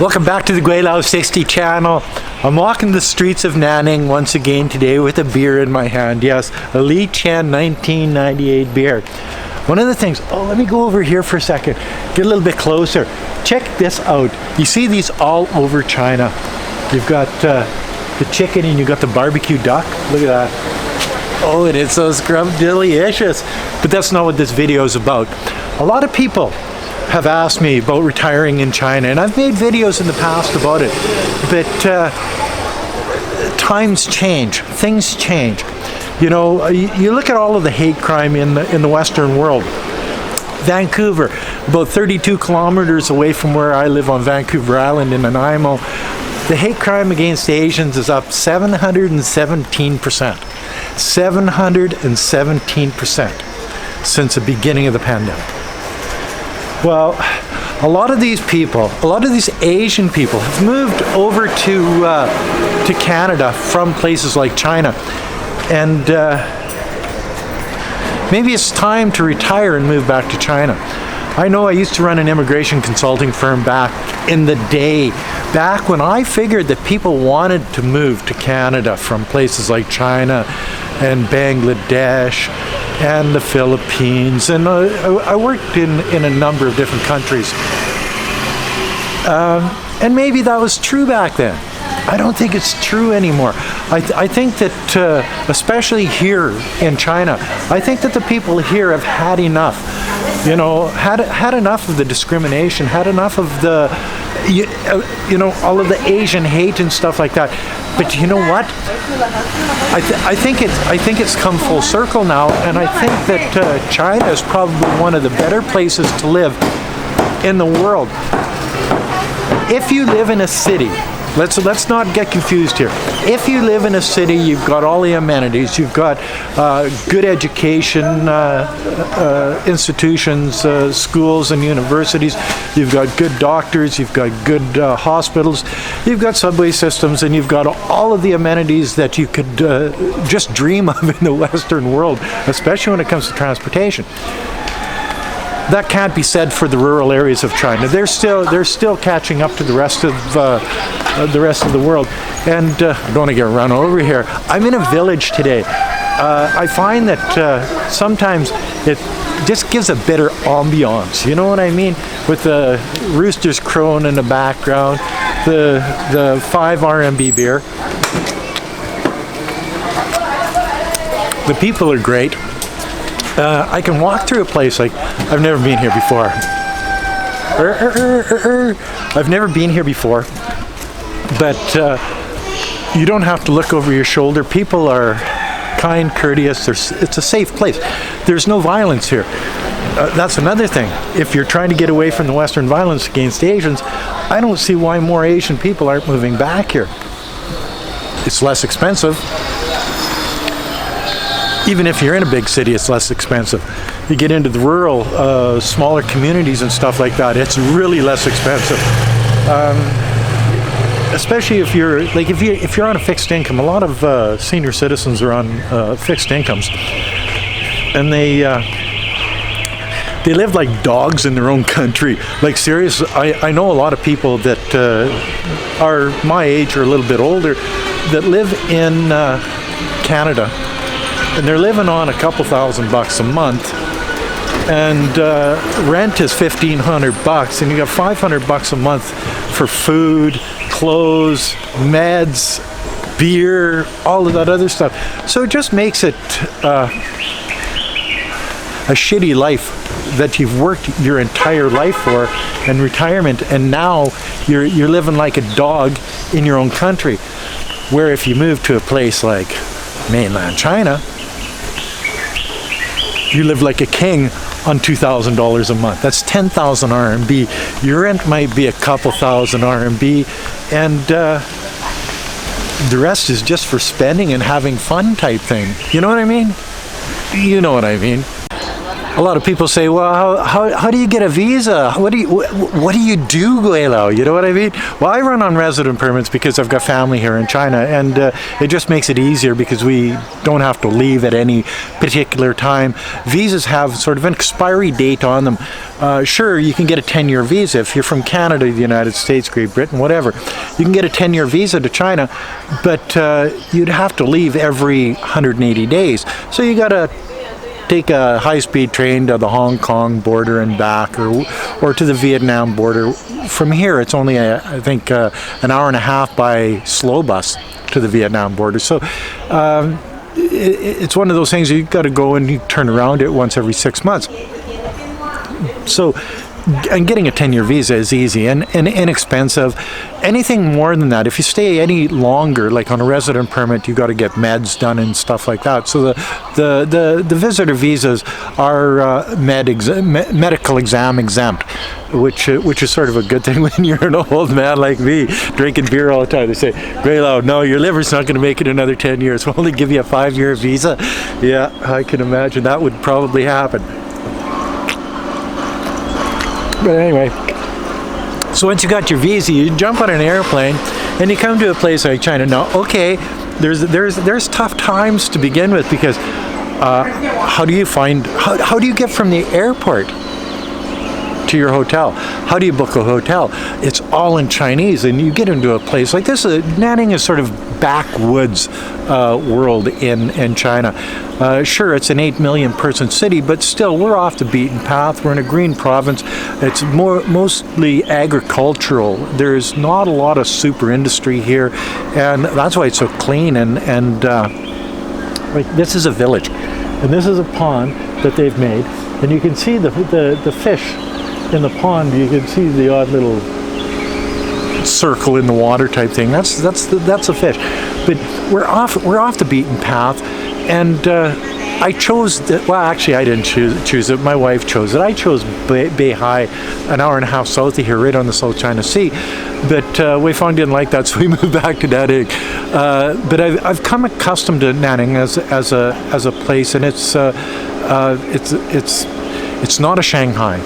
Welcome back to the Gweilo 60 channel. I'm walking the streets of Nanning once again today with a beer in my hand. Yes, a Lee Chan 1998 beer. One of the things, let me go over here for a second, get a little bit closer. Check this out. You see these all over China. You've got the chicken and you've got the barbecue duck. Look at that. Oh, and it's so scrub-delicious. But that's not what this video is about. A lot of people have asked me about retiring in China, and I've made videos in the past about it, but times change, things change. You know, you look at all of the hate crime in the Western world. Vancouver, about 32 kilometers away from where I live on Vancouver Island in Nanaimo, the hate crime against Asians is up 717%. 717% since the beginning of the pandemic. Well, a lot of these people, a lot of these Asian people have moved over to Canada from places like China. And maybe it's time to retire and move back to China. I know I used to run an immigration consulting firm back in the day, back when I figured that people wanted to move to Canada from places like China and Bangladesh and the Philippines, and I worked in a number of different countries. And maybe that was true back then. I don't think it's true anymore. I think that, especially here in China, I think that the people here have had enough. You know, had enough of the discrimination, had enough of the, you know, all of the Asian hate and stuff like that. But you know what? I think it's come full circle now, and I think that China is probably one of the better places to live in the world. If you live in a city, let's not get confused here. If you live in a city, you've got all the amenities, you've got good education institutions, schools and universities, you've got good doctors, you've got good hospitals, you've got subway systems, and you've got all of the amenities that you could just dream of in the Western world, especially when it comes to transportation. That can't be said for the rural areas of China. They're still catching up to the rest of the world. And I don't want to get run over here. I'm in a village today. I find that sometimes it just gives a better ambiance. You know what I mean? With the roosters crowing in the background, the 5 RMB beer. The people are great. I can walk through a place like I've never been here before. I've never been here before, but you don't have to look over your shoulder. People are kind, courteous. It's a safe place. There's no violence here. That's another thing. If you're trying to get away from the Western violence against Asians, I don't see why more Asian people aren't moving back here. It's less expensive. Even if you're in a big city, it's less expensive. You get into the rural, smaller communities and stuff like that, it's really less expensive. Especially if you're on a fixed income. A lot of senior citizens are on fixed incomes, and they live like dogs in their own country. Like seriously, I know a lot of people that are my age or a little bit older that live in Canada. And they're living on a couple $1,000 a month, and rent is $1,500, and you got $500 a month for food, clothes, meds, beer, all of that other stuff. So it just makes it a shitty life that you've worked your entire life for in retirement, and now you're living like a dog in your own country. Where if you move to a place like mainland China, you live like a king on $2,000 a month. That's 10,000 RMB. Your rent might be a couple thousand RMB, and the rest is just for spending and having fun type thing. You know what I mean? You know what I mean. A lot of people say, well, how do you get a visa? What do you do, Gweilo? You know what I mean? Well, I run on resident permits because I've got family here in China, and it just makes it easier because we don't have to leave at any particular time. Visas have sort of an expiry date on them. Sure, you can get a 10-year visa if you're from Canada, the United States, Great Britain, whatever. You can get a 10-year visa to China, but you'd have to leave every 180 days. So you got to take a high-speed train to the Hong Kong border and back, or to the Vietnam border. From here, it's only, I think, an hour and a half by slow bus to the Vietnam border. So it's one of those things you've got to go and you turn around it once every 6 months. So, and getting a 10-year visa is easy and inexpensive. Anything more than that, if you stay any longer, like on a resident permit, you got to get meds done and stuff like that. So the visitor visas are medical exam exempt, which is sort of a good thing when you're an old man like me, drinking beer all the time. They say, Gweilo, no, your liver's not going to make it another 10 years. We'll only give you a 5-year visa. Yeah, I can imagine that would probably happen. But anyway, so once you got your visa, you jump on an airplane and you come to a place like China. Now, okay, there's tough times to begin with, because how do you get from the airport to your hotel? How do you book a hotel? It's all in Chinese, and you get into a place like this. Nanning is sort of backwoods world in China. Sure, it's an 8 million person city, but still, we're off the beaten path. We're in a green province. It's mostly agricultural. There's not a lot of super industry here, and that's why it's so clean. And like, this is a village, and this is a pond that they've made, and you can see the fish in the pond. You can see the odd little circle in the water type thing. That's a fish. But we're off the beaten path, and I chose well, actually I didn't choose it. My wife chose it. I chose Beihai, an hour and a half south of here, right on the South China Sea. But Wei Feng didn't like that, so we moved back to Nanning. But I've come accustomed to Nanning as a place, and it's not a Shanghai.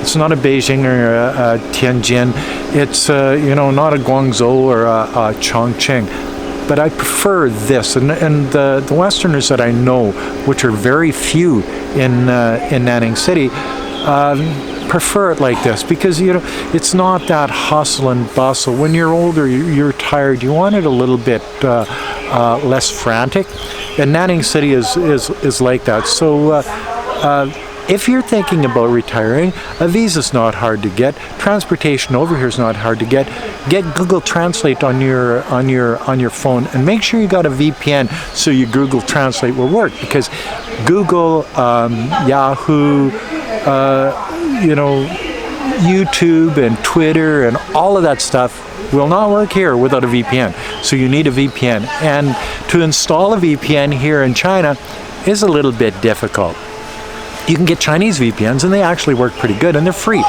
It's not a Beijing or a Tianjin. It's not a Guangzhou or a Chongqing. But I prefer this, and the Westerners that I know, which are very few in Nanning City, prefer it like this, because it's not that hustle and bustle. When you're older, you're tired. You want it a little bit less frantic, and Nanning City is like that. So. If you're thinking about retiring, a visa's not hard to get. Transportation over here is not hard to get. Get Google Translate on your phone, and make sure you got a VPN so your Google Translate will work, because Google, Yahoo, YouTube and Twitter and all of that stuff will not work here without a VPN. So you need a VPN, and to install a VPN here in China is a little bit difficult. You can get Chinese VPNs, and they actually work pretty good, and they're free.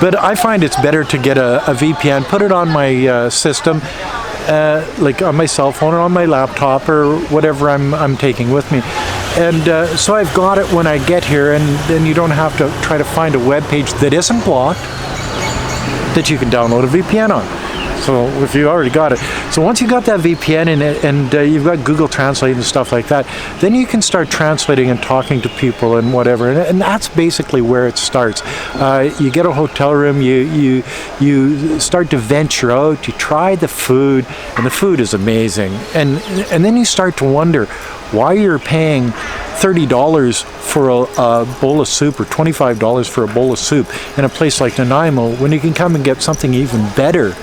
But I find it's better to get a VPN, put it on my system, like on my cell phone or on my laptop or whatever I'm taking with me. And so I've got it when I get here, and then you don't have to try to find a web page that isn't blocked that you can download a VPN on. So if you already got it. So once you got that VPN and you've got Google Translate and stuff like that, then you can start translating and talking to people and whatever. And that's basically where it starts. You get a hotel room, you start to venture out, you try the food, and the food is amazing. And then you start to wonder why you're paying $30 for a bowl of soup, or $25 for a bowl of soup in a place like Nanaimo, when you can come and get something even better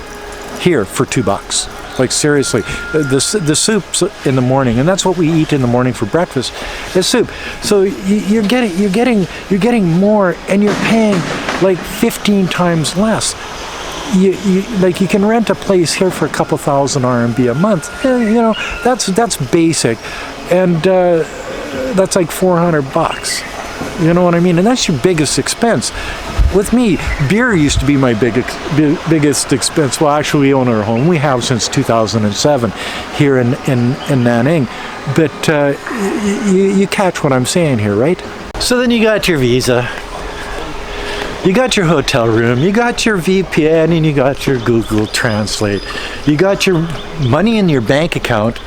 here for $2. Like, seriously, the soup's in the morning, and that's what we eat in the morning for breakfast, is soup. So you're getting more, and you're paying like 15 times less. You can rent a place here for a couple thousand RMB a month. That's basic, and that's like $400. You know what I mean? And that's your biggest expense. With me, beer used to be my biggest expense. Well, actually, we own our home. We have since 2007 here in Nanning. But you catch what I'm saying here, right? So then you got your visa, you got your hotel room, you got your VPN, and you got your Google Translate. You got your money in your bank account.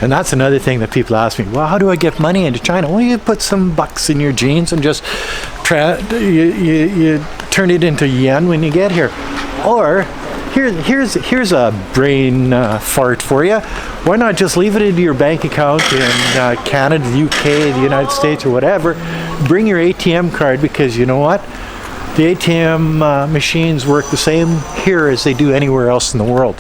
And that's another thing that people ask me, well, how do I get money into China? Well, you put some bucks in your jeans and just you turn it into yen when you get here. Or here's a brain fart for you. Why not just leave it into your bank account in Canada, the UK, the United States, or whatever. Bring your ATM card, because you know what? The ATM machines work the same here as they do anywhere else in the world.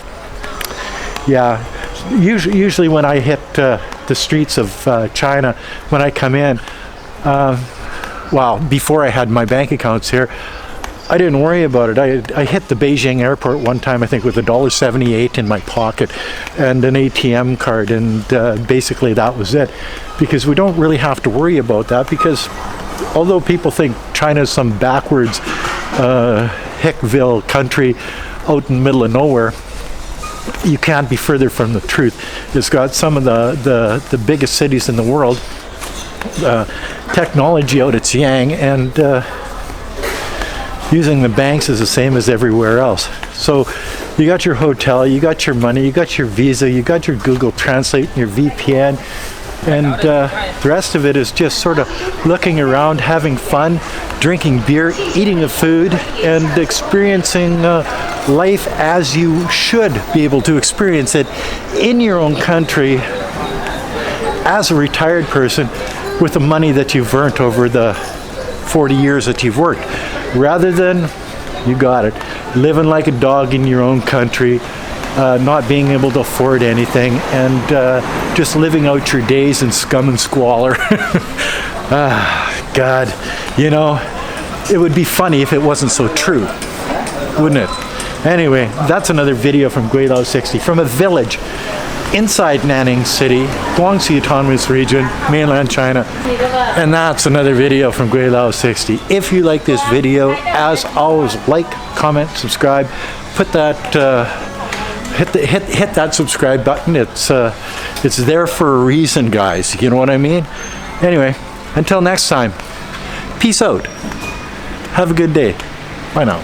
Yeah. Usually when I hit the streets of China, when I come in, well, before I had my bank accounts here, I didn't worry about it. I hit the Beijing airport one time, I think, with $1.78 in my pocket and an ATM card, and basically that was it. Because we don't really have to worry about that, because although people think China's some backwards Hickville country out in the middle of nowhere, you can't be further from the truth. It's got some of the biggest cities in the world, technology out its yang, and using the banks is the same as everywhere else. So you got your hotel, you got your money, you got your visa, you got your Google Translate and your VPN, and the rest of it is just sort of looking around, having fun, drinking beer, eating the food, and experiencing life as you should be able to experience it in your own country as a retired person with the money that you've earned over the 40 years that you've worked, rather than, you got it, living like a dog in your own country, not being able to afford anything, and just living out your days in scum and squalor. God, you know, it would be funny if it wasn't so true, wouldn't it? Anyway, that's another video from Gweilo 60, from a village inside Nanning City, Guangxi Autonomous Region, mainland China. And that's another video from Gweilo 60. If you like this video, as always, like, comment, subscribe, put that hit that subscribe button. It's there for a reason, guys. You know what I mean? Anyway, until next time, peace out. Have a good day. Bye now.